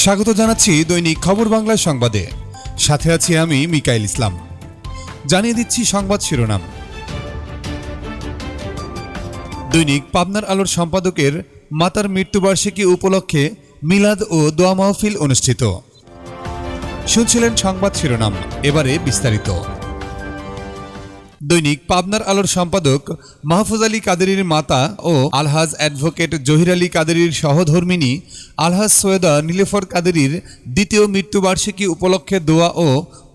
স্বাগত জানাচ্ছি দৈনিক খবর বাংলা সংবাদে। সাথে আছি আমি মিকাইল ইসলাম। জানিয়ে দিচ্ছি সংবাদ শিরোনাম। দৈনিক পাবনার আলোর সম্পাদকের মাতার মৃত্যুবার্ষিকী উপলক্ষে মিলাদ ও দোয়া মাহফিল অনুষ্ঠিত। শুনছিলেন সংবাদ শিরোনাম, এবারে বিস্তারিত। দৈনিক পাবনার আলোর সম্পাদক মাহফুজ আলী কাদেরীর মাতা ও আলহাজ অ্যাডভোকেট জহির আলী কাদেরীর সহধর্মিণী আলহাজ সৈয়দা নীলুফার কাদেরীর দ্বিতীয় মৃত্যুবার্ষিকী উপলক্ষে দোয়া ও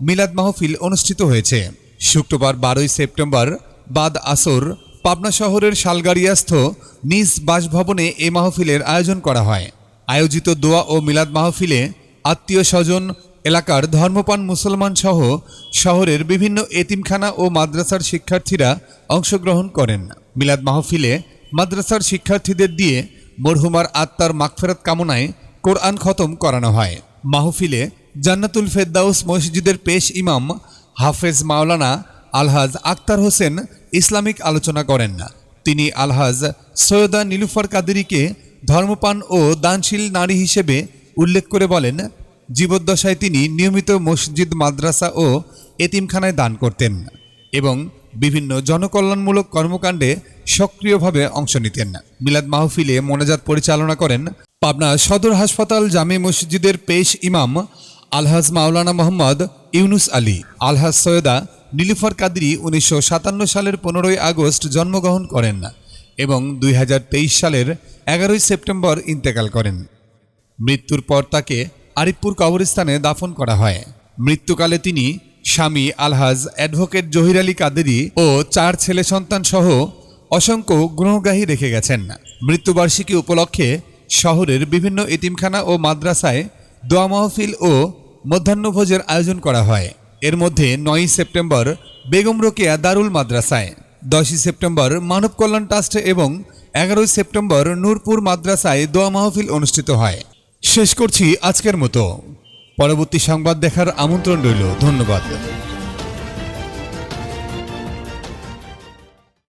মিলাদ মাহফিল অনুষ্ঠিত হয়েছে। শুক্রবার 12 সেপ্টেম্বর বাদ আসর পাবনা শহরের শালগাড়িয়াস্থ নিজ বাসভবনে এ মাহফিলের আয়োজন করা হয়। আয়োজিত দোয়া ও মিলাদ মাহফিলে আত্মীয় স্বজন, এলাকার ধর্মপ্রাণ মুসলমান সহ শহরের বিভিন্ন এতিমখানা ও মাদ্রাসার শিক্ষার্থীরা অংশগ্রহণ করেন। মিলাদ মাহফিলে মাদ্রাসার শিক্ষার্থীদের দিয়ে মরহুমার আত্মার মাগফিরাত কামনায় কোরআন খতম করানো হয়। মাহফিলে জান্নাতুল ফেরদাউস মসজিদের পেশ ইমাম হাফেজ মাওলানা আলহাজ আক্তার হোসেন ইসলামিক আলোচনা করেন। তিনি আলহাজ সৈয়দা নীলুফার কাদেরীকে ধর্মপ্রাণ ও দানশীল নারী হিসেবে উল্লেখ করে বলেন, জীবদ্দশায় তিনি নিয়মিত মসজিদ, মাদ্রাসা ও এতিমখানায় দান করতেন এবং বিভিন্ন জনকল্যাণমূলক কর্মকাণ্ডে সক্রিয়ভাবে অংশ নিতেন। মিলাদ মাহফিলে মোনাজাত পরিচালনা করেন পাবনা সদর হাসপাতাল জামে মসজিদের পেশ ইমাম আলহাজ মাওলানা মোহাম্মদ ইউনুস আলী। আলহাজ সৈয়দা নীলুফার কাদেরী 1957 সালের 15 আগস্ট জন্মগ্রহণ করেন এবং 2023 সালের 11 সেপ্টেম্বর ইন্তেকাল করেন। মৃত্যুর পর তাকে আরিফপুর কবরস্থানে দাফন করা হয়। মৃত্যুকালে তিনি স্বামী আলহাজ অ্যাডভোকেট জহির আলী কাদেরী ও 4 ছেলে সন্তান সহ অসংখ্য গুণগ্রাহী রেখে গেছেন। মৃত্যুবার্ষিকী উপলক্ষে শহরের বিভিন্ন এতিমখানা ও মাদ্রাসায় দোয়া মাহফিল ও মধ্যাহ্নভোজের আয়োজন করা হয়। এর মধ্যে 9 সেপ্টেম্বর বেগম রোকেয়া দারুল মাদ্রাসায়, 10 সেপ্টেম্বর মানব কল্যাণ ট্রাস্টে এবং 11 সেপ্টেম্বর নূরপুর মাদ্রাসায় দোয়া মাহফিল অনুষ্ঠিত হয়। শেষ করছি আজকের মতো। পরবর্তী সংবাদ দেখার আমন্ত্রণ রইল। ধন্যবাদ।